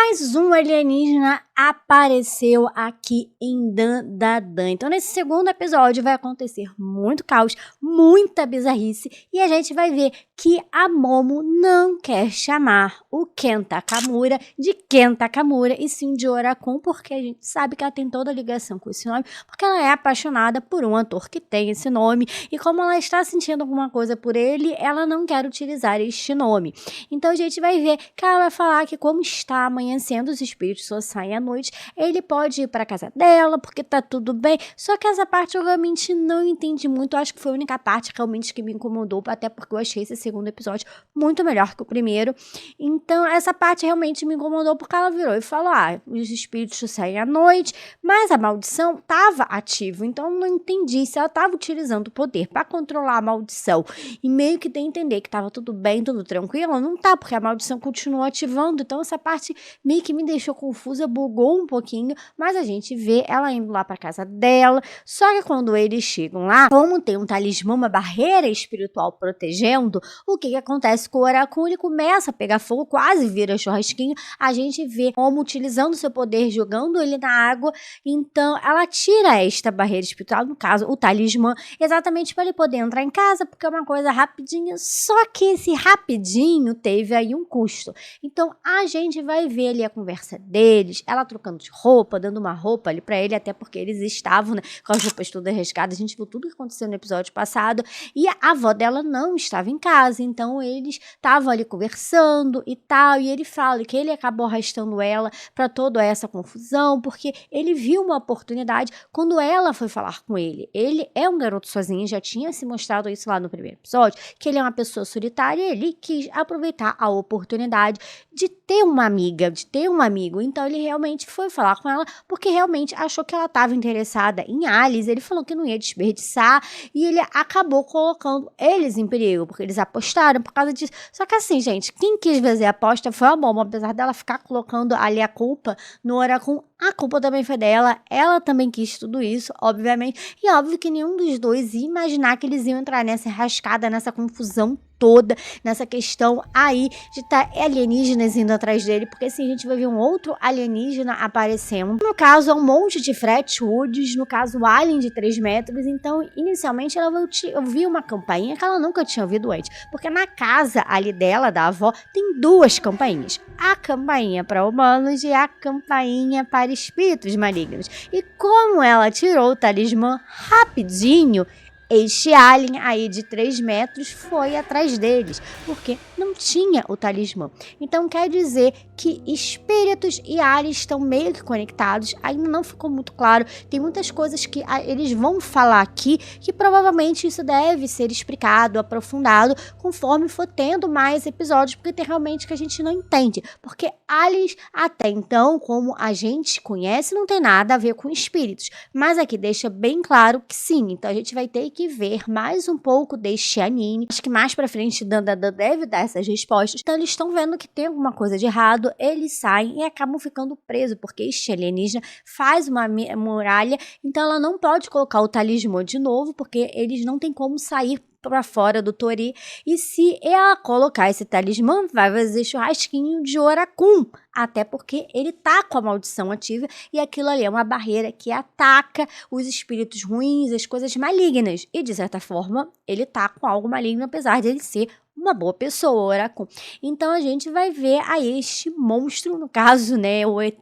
mais um alienígena apareceu aqui em Dandadan. Então, nesse segundo episódio vai acontecer muito caos, muita bizarrice, e a gente vai ver que a Momo não quer chamar o Ken Takamura de Ken Takamura, e sim de Orakun, porque a gente sabe que ela tem toda a ligação com esse nome, porque ela é apaixonada por um ator que tem esse nome, e como ela está sentindo alguma coisa por ele, ela não quer utilizar este nome. Então, a gente vai ver que ela vai falar que como está amanhecendo, os espíritos só saem à noite, ele pode ir para casa dela, porque tá tudo bem. Só que essa parte eu realmente não entendi muito, eu acho que foi a única parte realmente que me incomodou, até porque eu achei esse segundo episódio muito melhor que o primeiro. Então essa parte realmente me incomodou, porque ela virou e falou, os espíritos só saem à noite, mas a maldição estava ativa, então eu não entendi se ela estava utilizando o poder para controlar a maldição e meio que tem a entender que estava tudo bem, tudo tranquilo. Não tá, porque a maldição continuou ativando, então essa parte meio que me deixou confusa, bugou um pouquinho, mas a gente vê ela indo lá pra casa dela. Só que quando eles chegam lá, como tem um talismã, uma barreira espiritual protegendo, o que acontece com o Orakun? Ele começa a pegar fogo, quase vira churrasquinho. A gente vê como utilizando seu poder, jogando ele na água, então ela tira esta barreira espiritual, no caso o talismã, exatamente para ele poder entrar em casa, porque é uma coisa rapidinha. Só que esse rapidinho teve aí um custo. Então a gente vai ver ali a conversa deles, ela trocando de roupa, dando uma roupa ali pra ele, até porque eles estavam, né, com as roupas todas rasgadas. A gente viu tudo que aconteceu no episódio passado, e a avó dela não estava em casa, então eles estavam ali conversando e tal, e ele fala que ele acabou arrastando ela pra toda essa confusão, porque ele viu uma oportunidade quando ela foi falar com ele. Ele é um garoto sozinho, já tinha se mostrado isso lá no primeiro episódio, que ele é uma pessoa solitária, e ele quis aproveitar a oportunidade de ter uma amiga, de ter um amigo. Então ele realmente foi falar com ela, porque realmente achou que ela estava interessada em Alice. Ele falou que não ia desperdiçar, e ele acabou colocando eles em perigo, porque eles apostaram por causa disso. Só que assim, gente, quem quis fazer a aposta foi a Momo, apesar dela ficar colocando ali a culpa no Orakun. A culpa também foi dela, ela também quis tudo isso, obviamente, e óbvio que nenhum dos dois ia imaginar que eles iam entrar nessa rascada, nessa confusão toda, nessa questão aí de estar alienígenas indo atrás dele, porque assim a gente vai ver um outro alienígena aparecendo. No caso é um monte de Fretwoods, no caso o alien de 3 metros, então inicialmente ela vai ouvir uma campainha que ela nunca tinha ouvido antes, porque na casa ali dela, da avó, tem 2 campainhas, a campainha para humanos e a campainha para espíritos malignos. E como ela tirou o talismã rapidinho, este alien aí de 3 metros foi atrás deles, porque não tinha o talismã. Então quer dizer que espíritos e aliens estão meio que conectados. Ainda não ficou muito claro. Tem muitas coisas que eles vão falar aqui, que provavelmente isso deve ser explicado, aprofundado, conforme for tendo mais episódios, porque tem realmente que a gente não entende. Porque aliens, até então, como a gente conhece, não tem nada a ver com espíritos. Mas aqui deixa bem claro que sim. Então a gente vai ter que ver mais um pouco deste anime. Acho que mais pra frente Dandadan deve dar essas respostas. Então eles estão vendo que tem alguma coisa de errado, eles saem e acabam ficando presos, porque este alienígena faz uma muralha, então ela não pode colocar o talismã de novo, porque eles não têm como sair para fora do Tori, e se ela colocar esse talismã, vai fazer churrasquinho de Orakun, até porque ele tá com a maldição ativa, e aquilo ali é uma barreira que ataca os espíritos ruins, as coisas malignas, e de certa forma, ele tá com algo maligno, apesar de ele ser uma boa pessoa, Orakun. Então a gente vai ver aí este monstro, no caso, né, o ET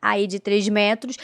aí de 3 metros,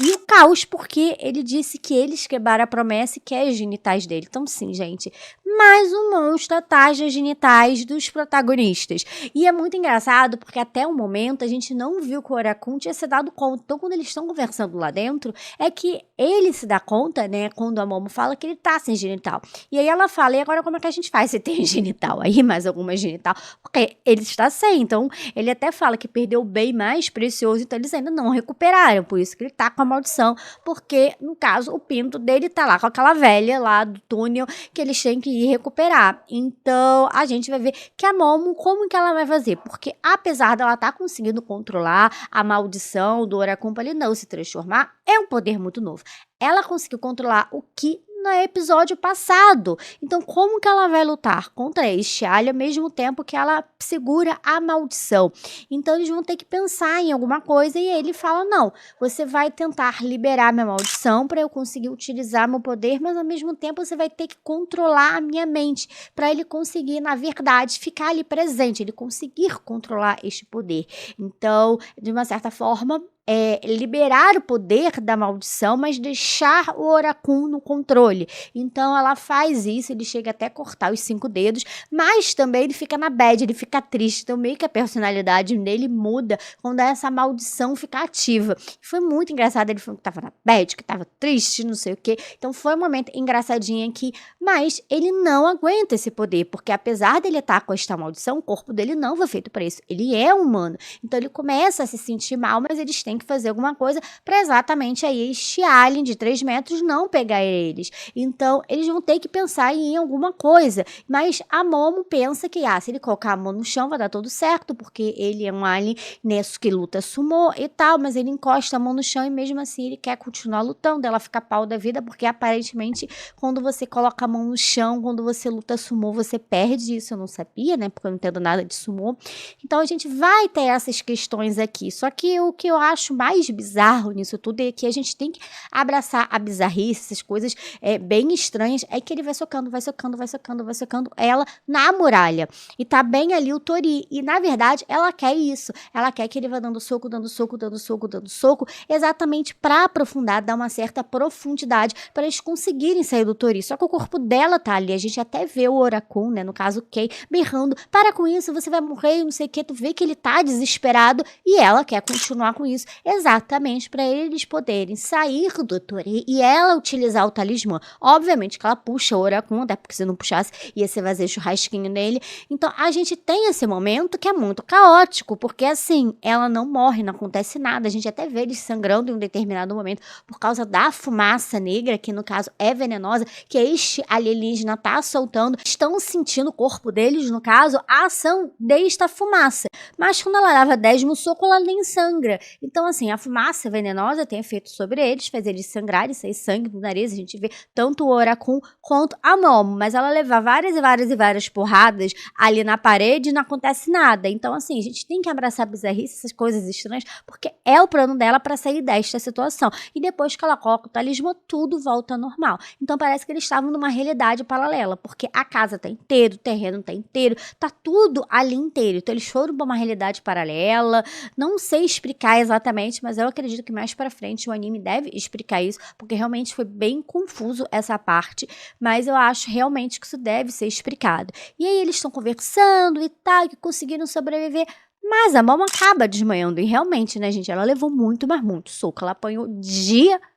e o caos, porque ele disse que eles quebraram a promessa e quer os genitais dele. Então sim, gente, mais um monstro atrás das genitais dos protagonistas. E é muito engraçado, porque até o momento a gente não viu que o Orakun tinha se dado conta. Então quando eles estão conversando lá dentro, é que ele se dá conta, né, quando a Momo fala que ele tá sem genital. E aí ela fala, e agora como é que a gente faz se tem genital? Aí mais alguma genital, porque ele está sem, então ele até fala que perdeu o bem mais precioso, então eles ainda não recuperaram, por isso que ele tá com a maldição, porque no caso o pinto dele tá lá com aquela velha lá do túnel que eles têm que ir recuperar. Então a gente vai ver que a Momo, como que ela vai fazer, porque apesar dela tá conseguindo controlar a maldição do Orakun para ele não se transformar, é um poder muito novo. Ela conseguiu controlar o Ki no episódio passado. Então, como que ela vai lutar contra este alien ao mesmo tempo que ela segura a maldição? Então, eles vão ter que pensar em alguma coisa e ele fala, não, você vai tentar liberar minha maldição para eu conseguir utilizar meu poder, mas ao mesmo tempo você vai ter que controlar a minha mente para ele conseguir, na verdade, ficar ali presente, ele conseguir controlar este poder. Então, de uma certa forma, liberar o poder da maldição, mas deixar o Oracun no controle. Então ela faz isso, ele chega até a cortar os 5 dedos, mas também ele fica na bad, ele fica triste. Então meio que a personalidade dele muda quando essa maldição fica ativa. Foi muito engraçado, ele falou que tava na bad, que tava triste, não sei o quê. Então foi um momento engraçadinho aqui, mas ele não aguenta esse poder, porque apesar dele estar com esta maldição, o corpo dele não foi feito para isso. Ele é humano. Então ele começa a se sentir mal, mas eles têm que fazer alguma coisa para exatamente aí este alien de 3 metros não pegar eles. Então, eles vão ter que pensar em alguma coisa. Mas a Momo pensa que, se ele colocar a mão no chão vai dar tudo certo, porque ele é um alien nesse que luta sumô e tal, mas ele encosta a mão no chão e mesmo assim ele quer continuar lutando. Ela fica pau da vida, porque aparentemente quando você coloca a mão no chão, quando você luta sumô, você perde. Isso eu não sabia, né? Porque eu não entendo nada de sumô. Então, a gente vai ter essas questões aqui. Só que o que eu acho mais bizarro nisso tudo é que a gente tem que abraçar a bizarrice, essas coisas bem estranhas, é que ele vai socando ela na muralha. E tá bem ali o Tori. E na verdade, ela quer isso. Ela quer que ele vá dando soco, exatamente para aprofundar, dar uma certa profundidade para eles conseguirem sair do Tori. Só que o corpo dela tá ali. A gente até vê o Oracun, né, no caso Kei, berrando, para com isso, você vai morrer, não sei o que. Tu vê que ele tá desesperado e ela quer continuar com isso. Exatamente para eles poderem sair do Tori e ela utilizar o talismã. Obviamente que ela puxa o Oracun, até porque se não puxasse ia ser fazer churrasquinho nele. Então a gente tem esse momento que é muito caótico, porque assim, ela não morre, não acontece nada. A gente até vê eles sangrando em um determinado momento por causa da fumaça negra, que no caso é venenosa, que este alienígena tá soltando. Estão sentindo o corpo deles, no caso, a ação desta fumaça. Mas quando ela leva 10 soco, ela nem sangra. Então, assim, a fumaça venenosa tem efeito sobre eles, faz eles sangrarem, sair sangue do nariz. A gente vê tanto o Oracun quanto a Momo, mas ela levar várias porradas ali na parede e não acontece nada. Então, assim, a gente tem que abraçar a bizarrice, essas coisas estranhas, porque é o plano dela para sair desta situação. E depois que ela coloca o talismã, tudo volta ao normal. Então, parece que eles estavam numa realidade paralela, porque a casa tá inteira, o terreno tá inteiro, tá tudo ali inteiro. Então, eles foram para uma realidade paralela. Não sei explicar exatamente, mas eu acredito que mais pra frente o anime deve explicar isso, porque realmente foi bem confuso essa parte, mas eu acho realmente que isso deve ser explicado. E aí eles estão conversando e tal, que conseguiram sobreviver, mas a Momo acaba desmaiando, e realmente, né, gente, ela levou muito, mas muito soco, ela apanhou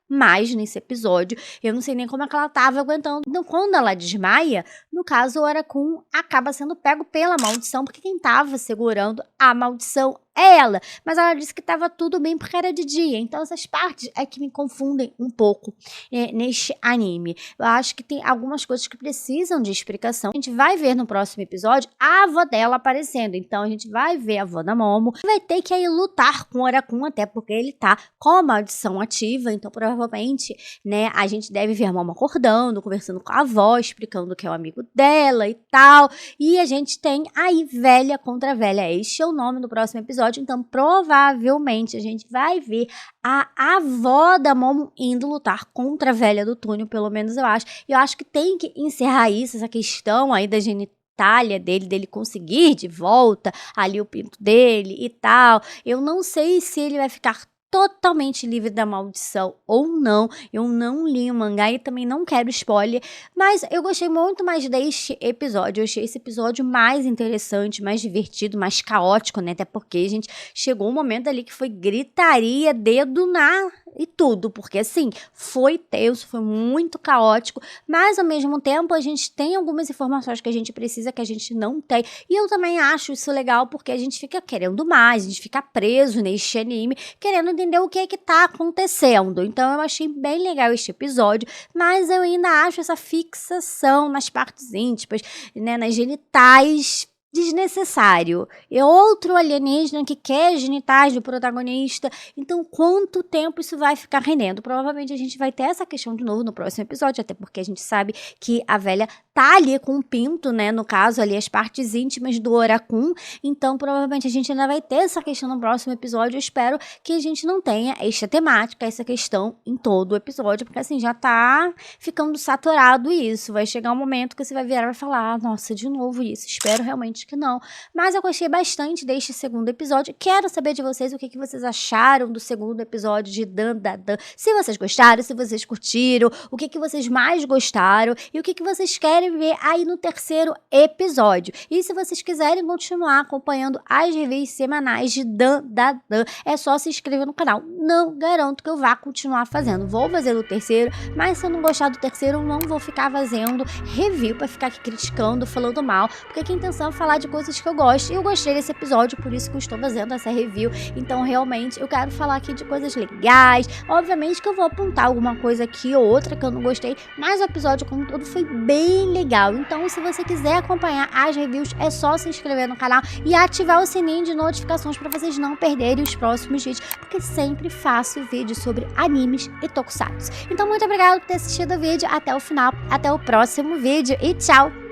mais nesse episódio, eu não sei nem como é que ela tava aguentando. Então, quando ela desmaia, no caso, o Oracun acaba sendo pego pela maldição, porque quem tava segurando a maldição é ela, mas ela disse que estava tudo bem porque era de dia, então essas partes é que me confundem um pouco neste anime. Eu acho que tem algumas coisas que precisam de explicação. A gente vai ver no próximo episódio a avó dela aparecendo, então a gente vai ver a avó da Momo, vai ter que aí lutar com o Oracun, até porque ele tá com a maldição ativa, então provavelmente, né, a gente deve ver a Momo acordando, conversando com a avó, explicando que é o amigo dela e tal, e a gente tem aí velha contra velha, este é o nome do próximo episódio. Então, provavelmente, a gente vai ver a avó da Momo indo lutar contra a velha do túnel, pelo menos eu acho. E eu acho que tem que encerrar isso, essa questão aí da genitália dele conseguir de volta ali o pinto dele e tal. Eu não sei se ele vai ficar totalmente livre da maldição ou não. Eu não li o mangá e também não quero spoiler, mas eu gostei muito mais deste episódio. Eu achei esse episódio mais interessante, mais divertido, mais caótico, né? Até porque, gente, chegou um momento ali que foi gritaria, dedo na e tudo, porque assim, foi tenso, foi muito caótico, mas ao mesmo tempo a gente tem algumas informações que a gente precisa, que a gente não tem, e eu também acho isso legal, porque a gente fica querendo mais, a gente fica preso neste anime, querendo entender o que é que tá acontecendo. Então eu achei bem legal este episódio, mas eu ainda acho essa fixação nas partes íntimas, né, nas genitais, desnecessário. É outro alienígena que quer genitais do protagonista. Então, quanto tempo isso vai ficar rendendo? Provavelmente a gente vai ter essa questão de novo no próximo episódio, até porque a gente sabe que a velha tá ali com o pinto, né? No caso, ali as partes íntimas do Oracun. Então, provavelmente a gente ainda vai ter essa questão no próximo episódio. Eu espero que a gente não tenha esta temática, essa questão em todo o episódio, porque assim, já tá ficando saturado isso. Vai chegar um momento que você vai virar e vai falar, nossa, de novo isso. Espero realmente que não. Mas eu gostei bastante deste segundo episódio. Quero saber de vocês o que vocês acharam do segundo episódio de Dan Da Dan. Se vocês gostaram, se vocês curtiram, o que vocês mais gostaram e o que vocês querem ver aí no terceiro episódio. E se vocês quiserem continuar acompanhando as reviews semanais de Dan Da Dan, é só se inscrever no canal. Não garanto que eu vá continuar fazendo. Vou fazer o terceiro, mas se eu não gostar do terceiro, eu não vou ficar fazendo review pra ficar aqui criticando, falando mal, porque aqui a intenção é falar de coisas que eu gosto. E eu gostei desse episódio, por isso que eu estou fazendo essa review. Então, realmente, eu quero falar aqui de coisas legais. Obviamente que eu vou apontar alguma coisa aqui ou outra que eu não gostei, mas o episódio como um todo foi bem legal. Então, se você quiser acompanhar as reviews, é só se inscrever no canal e ativar o sininho de notificações para vocês não perderem os próximos vídeos, porque sempre faço vídeos sobre animes e tokusatsu. Então, muito obrigada por ter assistido o vídeo até o final. Até o próximo vídeo e tchau!